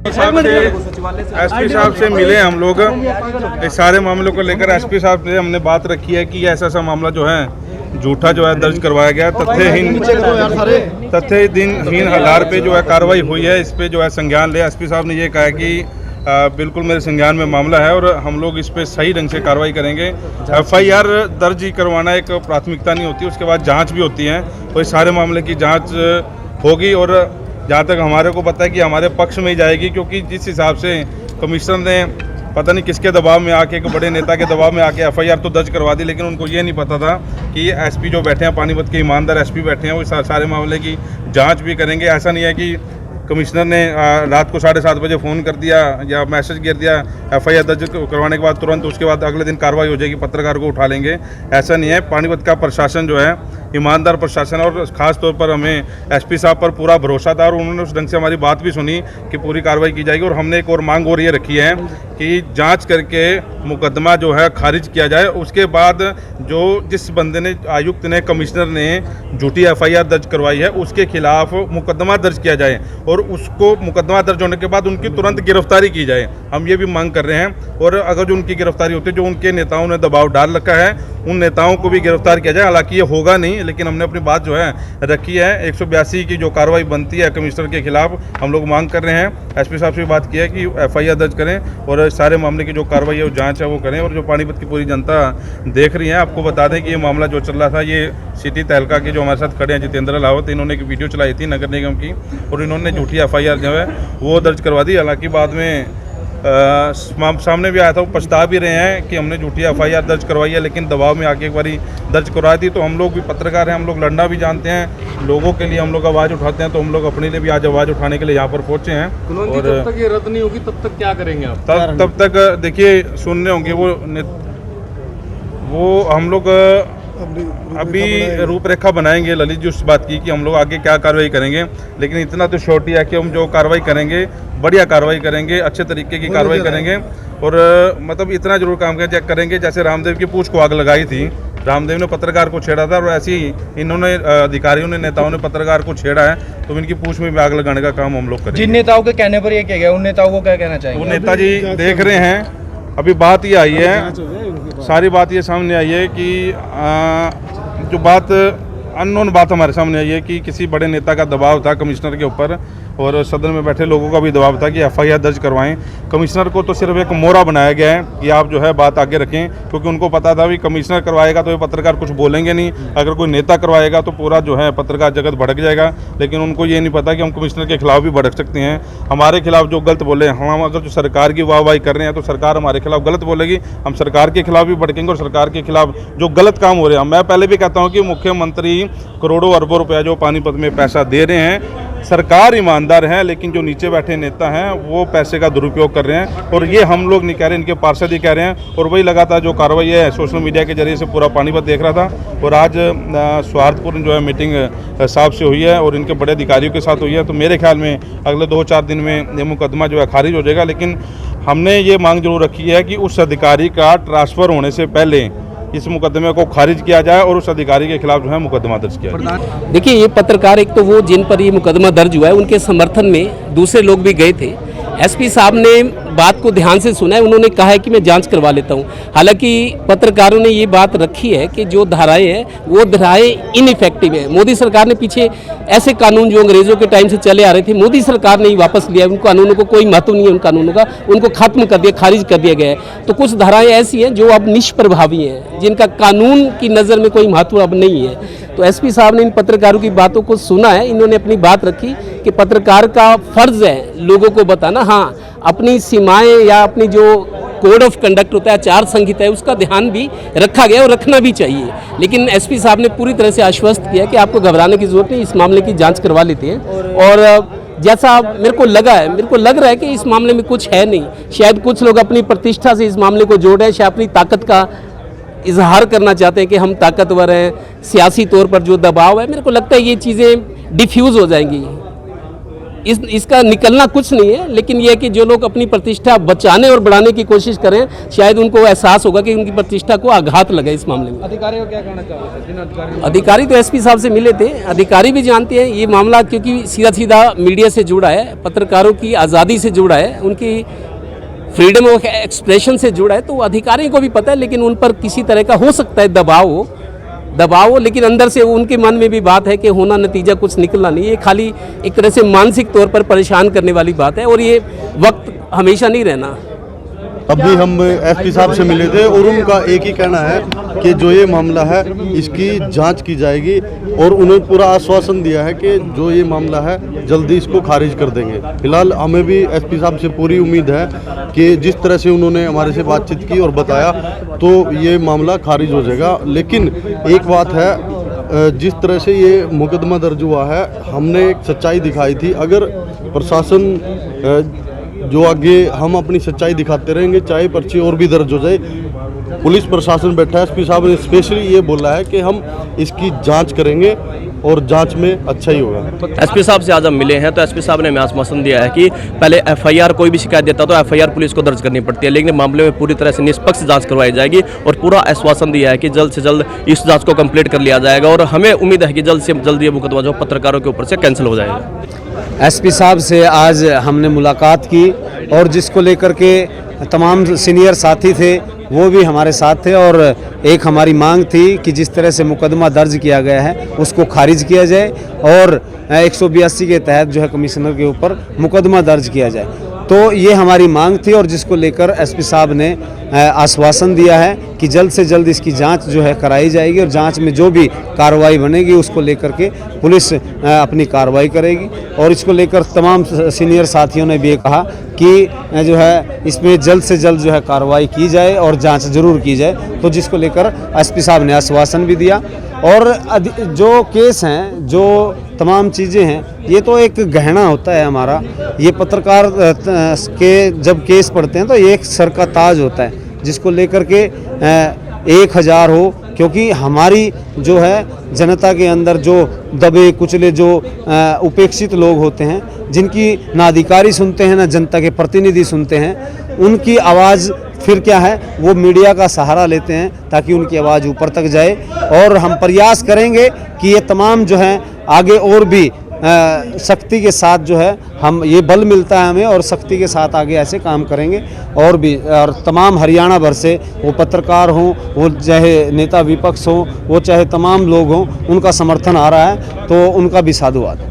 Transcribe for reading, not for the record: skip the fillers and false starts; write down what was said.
SP साहब से मिले हम लोग, इस सारे मामलों को लेकर एसपी साहब से हमने बात रखी है कि ऐसा मामला जो है झूठा जो है दर्ज करवाया गया, तथ्यहीन आधार पे जो है कार्रवाई हुई है, इस पे जो है संज्ञान ले। एसपी साहब ने ये कहा है कि बिल्कुल मेरे संज्ञान में मामला है और हम लोग इस पे सही ढंग से कार्रवाई करेंगे। एफआईआर दर्ज करवाना एक प्राथमिकता नहीं होती, उसके बाद जांच भी होती है, तो इस सारे मामले की जांच होगी और जहाँ तक हमारे को पता है कि हमारे पक्ष में ही जाएगी, क्योंकि जिस हिसाब से कमिश्नर ने पता नहीं किसके दबाव में आके, एक बड़े नेता के दबाव में आके एफआईआर तो दर्ज करवा दी, लेकिन उनको ये नहीं पता था कि एसपी जो बैठे हैं, पानीपत के ईमानदार एसपी बैठे हैं, वो सारे मामले की जांच भी करेंगे। ऐसा नहीं है कि कमिश्नर ने रात को 7:30 बजे फ़ोन कर दिया या मैसेज कर दिया, एफआईआर दर्ज करवाने के बाद तुरंत उसके बाद अगले दिन कार्रवाई हो जाएगी, पत्रकार को उठा लेंगे, ऐसा नहीं है। पानीपत का प्रशासन जो है ईमानदार प्रशासन है और ख़ास तौर पर हमें एसपी साहब पर पूरा भरोसा था और उन्होंने उस ढंग से हमारी बात भी सुनी कि पूरी कार्रवाई की जाएगी। और हमने एक और मांग और ये रखी है कि जांच करके मुकदमा जो है खारिज किया जाए, उसके बाद जो जिस बंदे ने, आयुक्त ने, कमिश्नर ने झूठी एफआईआर दर्ज करवाई है, उसके खिलाफ मुकदमा दर्ज किया जाए और उसको मुकदमा दर्ज होने के बाद उनकी तुरंत गिरफ्तारी की जाए। हम ये भी मांग कर रहे हैं। और अगर जो उनकी गिरफ्तारी होती है, जो उनके नेताओं ने दबाव डाल रखा है, उन नेताओं को भी गिरफ्तार किया जाए। हालांकि ये होगा नहीं, लेकिन हमने अपनी बात जो है रखी है। 182 की जो कार्रवाई बनती है कमिश्नर के खिलाफ, हम लोग मांग कर रहे हैं। एसपी साहब से भी बात की है कि एफआईआर दर्ज करें और सारे मामले की जो कार्रवाई है, जांच है, वो करें। और जो पानीपत की पूरी जनता देख रही है, आपको बता दें कि ये मामला जो चल रहा था, ये सिटी तहलका के जो हमारे साथ खड़े हैं जितेंद्र लावत, इन्होंने एक वीडियो चलाई थी नगर निगम की और इन्होंने झूठी एफआईआर जो है वो दर्ज करवा दी। हालांकि बाद में सामने भी आया था, वो पछता भी रहे हैं कि हमने झूठी एफआईआर दर्ज करवाई है, लेकिन दबाव में आके एक बारी दर्ज करवा दी। तो हम लोग भी पत्रकार हैं, हम लोग लड़ना भी जानते हैं, लोगों के लिए हम लोग आवाज़ उठाते हैं, तो हम लोग अपने लिए भी आज आवाज़ उठाने के लिए यहाँ पर पहुँचे हैं। और जब तक ये रद्द नहीं होगी तब तक क्या करेंगे आप? तब तक देखिए सुन रहे होंगे वो हम लोग अभी रूपरेखा बनाएंगे ललित जी उस बात की कि हम लोग आगे क्या कार्रवाई करेंगे। लेकिन इतना तो श्योरिटी है कि हम जो कार्रवाई करेंगे, बढ़िया कार्रवाई करेंगे, अच्छे तरीके की कार्रवाई करेंगे। और मतलब इतना जरूर काम करेंगे जैसे रामदेव की पूंछ को आग लगाई थी, रामदेव ने पत्रकार को छेड़ा था और ऐसे ही इन्होंने अधिकारियों ने, नेताओं ने पत्रकार को छेड़ा है, तो इनकी पूंछ में भी आग लगाने का काम हम लोग करेंगे। जिन नेताओं के कहने पर ये किया गया, उन नेताओं को क्या कहना चाहिए? वो नेताजी देख रहे हैं, अभी बात ये आई है, सारी बात ये सामने आई है कि जो बात अननोन बात हमारे सामने आई है कि किसी बड़े नेता का दबाव था कमिश्नर के ऊपर और सदन में बैठे लोगों का भी दबाव था कि एफआईआर दर्ज करवाएं। कमिश्नर को तो सिर्फ एक मोहरा बनाया गया है कि आप जो है बात आगे रखें, क्योंकि उनको पता था भी कमिश्नर करवाएगा तो ये पत्रकार कुछ बोलेंगे नहीं, अगर कोई नेता करवाएगा तो पूरा जो है पत्रकार जगत भड़क जाएगा। लेकिन उनको ये नहीं पता कि हम कमिश्नर के खिलाफ भी भड़क सकते हैं। हमारे खिलाफ जो गलत बोले, हम अगर जो सरकार की वाहवाही कर रहे हैं तो सरकार हमारे खिलाफ गलत बोलेगी, हम सरकार के खिलाफ भी भड़केंगे और सरकार के खिलाफ जो गलत काम हो रहे हैं। मैं पहले भी कहता हूँ कि मुख्यमंत्री करोड़ों अरबों रुपया जो पानीपत में पैसा दे रहे हैं, सरकार ईमानदार है, लेकिन जो नीचे बैठे नेता हैं वो पैसे का दुरुपयोग कर रहे हैं। और ये हम लोग नहीं कह रहे, इनके पार्षद ही कह रहे हैं। और वही लगातार जो कार्रवाई है सोशल मीडिया के जरिए से पूरा पानीपत देख रहा था। और आज स्वार्थपूर्ण जो है मीटिंग साहब से हुई है और इनके बड़े अधिकारियों के साथ हुई है, तो मेरे ख्याल में अगले 2-4 दिन में ये मुकदमा जो है खारिज हो जाएगा। लेकिन हमने ये मांग जरूर रखी है कि उस अधिकारी का ट्रांसफ़र होने से पहले इस मुकदमे को खारिज किया जाए और उस अधिकारी के खिलाफ जो है मुकदमा दर्ज किया जाए। देखिए, ये पत्रकार, एक तो वो जिन पर ये मुकदमा दर्ज हुआ है, उनके समर्थन में दूसरे लोग भी गए थे। एसपी साहब ने बात को ध्यान से सुना है, उन्होंने कहा है कि मैं जांच करवा लेता हूं। हालांकि पत्रकारों ने ये बात रखी है कि जो धाराएं हैं वो धाराएं इनइफेक्टिव है। मोदी सरकार ने पीछे ऐसे कानून जो अंग्रेजों के टाइम से चले आ रहे थे, मोदी सरकार ने ही वापस लिया। उन कानूनों को कोई महत्व नहीं है, उन कानूनों का, उनको खत्म कर दिया, खारिज कर दिया गया है। तो कुछ धाराएं ऐसी हैं जो अब निष्प्रभावी हैं, जिनका कानून की नज़र में कोई महत्व अब नहीं है। तो एसपी साहब ने इन पत्रकारों की बातों को सुना है, इन्होंने अपनी बात रखी कि पत्रकार का फर्ज है लोगों को बताना, हाँ अपनी सीमाएं या अपनी जो कोड ऑफ कंडक्ट होता है, आचार संहिता है, उसका ध्यान भी रखा गया और रखना भी चाहिए। लेकिन एसपी साहब ने पूरी तरह से आश्वस्त किया कि आपको घबराने की जरूरत नहीं, इस मामले की जांच करवा लेते हैं। और जैसा मेरे को लग रहा है कि इस मामले में कुछ है नहीं। शायद कुछ लोग अपनी प्रतिष्ठा से इस मामले को जोड़ रहे हैं, शायद अपनी ताकत का इजहार करना चाहते हैं कि हम ताकतवर हैं, सियासी तौर पर जो दबाव है, मेरे को लगता है ये चीज़ें डिफ्यूज़ हो जाएंगी। इसका निकलना कुछ नहीं है, लेकिन ये है कि जो लोग अपनी प्रतिष्ठा बचाने और बढ़ाने की कोशिश करें, शायद उनको एहसास होगा कि उनकी प्रतिष्ठा को आघात लगे इस मामले में। अधिकारी को क्या कहना चाहोगे? जिन अधिकारियों अधिकारी तो एसपी साहब से मिले थे, अधिकारी भी जानते हैं ये मामला, क्योंकि सीधा सीधा मीडिया से जुड़ा है, पत्रकारों की आज़ादी से जुड़ा है, उनकी फ्रीडम ऑफ एक्सप्रेशन से जुड़ा है, तो अधिकारियों को भी पता है। लेकिन उन पर किसी तरह का हो सकता है दबाव हो, लेकिन अंदर से उनके मन में भी बात है कि होना नतीजा कुछ निकलना नहीं। ये खाली एक तरह से मानसिक तौर पर परेशान करने वाली बात है, और ये वक्त हमेशा नहीं रहना। अभी हम एसपी साहब से मिले थे और उनका एक ही कहना है कि जो ये मामला है इसकी जांच की जाएगी, और उन्होंने पूरा आश्वासन दिया है कि जो ये मामला है जल्दी इसको खारिज कर देंगे। फिलहाल हमें भी एसपी साहब से पूरी उम्मीद है कि जिस तरह से उन्होंने हमारे से बातचीत की और बताया तो ये मामला खारिज हो जाएगा। लेकिन एक बात है, जिस तरह से ये मुकदमा दर्ज हुआ है, हमने एक सच्चाई दिखाई थी। अगर प्रशासन जो आगे हम अपनी सच्चाई दिखाते रहेंगे, चाहे पर्ची और भी दर्ज हो जाए, पुलिस प्रशासन बैठा है, एसपी साहब ने स्पेशली ये बोला है कि हम इसकी जांच करेंगे और जांच में अच्छा ही होगा। एसपी साहब से आज हम मिले हैं तो एसपी साहब ने हमें आश्वासन दिया है कि पहले एफआईआर, कोई भी शिकायत देता तो एफआईआर पुलिस को दर्ज करनी पड़ती है, लेकिन मामले में पूरी तरह से निष्पक्ष जांच करवाई जाएगी, और पूरा आश्वासन दिया है कि जल्द से जल्द इस जांच को कंप्लीट कर लिया जाएगा, और हमें उम्मीद है कि जल्द से जल्द ये मुकदमा जो पत्रकारों के ऊपर से कैंसिल हो जाएगा। एसपी साहब से आज हमने मुलाकात की, और जिसको लेकर के तमाम सीनियर साथी थे वो भी हमारे साथ थे, और एक हमारी मांग थी कि जिस तरह से मुकदमा दर्ज किया गया है उसको खारिज किया जाए, और 182 के तहत जो है कमिश्नर के ऊपर मुकदमा दर्ज किया जाए। तो ये हमारी मांग थी, और जिसको लेकर एसपी साहब ने आश्वासन दिया है कि जल्द से जल्द इसकी जांच जो है कराई जाएगी, और जांच में जो भी कार्रवाई बनेगी उसको लेकर के पुलिस अपनी कार्रवाई करेगी। और इसको लेकर तमाम सीनियर साथियों ने भी ये कहा कि जो है इसमें जल्द से जल्द जो है कार्रवाई की जाए और जांच जरूर की जाए, तो जिसको लेकर एसपी साहब ने आश्वासन भी दिया। और जो केस हैं, जो तमाम चीज़ें हैं, ये तो एक गहना होता है हमारा। ये पत्रकार के जब केस पढ़ते हैं तो ये एक सर का ताज होता है, जिसको लेकर के 1000 हो, क्योंकि हमारी जो है जनता के अंदर जो दबे कुचले, जो उपेक्षित लोग होते हैं, जिनकी ना अधिकारी सुनते हैं ना जनता के प्रतिनिधि सुनते हैं, उनकी आवाज़ फिर क्या है, वो मीडिया का सहारा लेते हैं ताकि उनकी आवाज़ ऊपर तक जाए। और हम प्रयास करेंगे कि ये तमाम जो हैं आगे और भी सख्ती के साथ जो है, हम ये बल मिलता है हमें, और सख्ती के साथ आगे ऐसे काम करेंगे। और भी, और तमाम हरियाणा भर से वो पत्रकार हों, वो चाहे नेता विपक्ष हों, वो चाहे तमाम लोग हों, उनका समर्थन आ रहा है, तो उनका भी साधुवाद।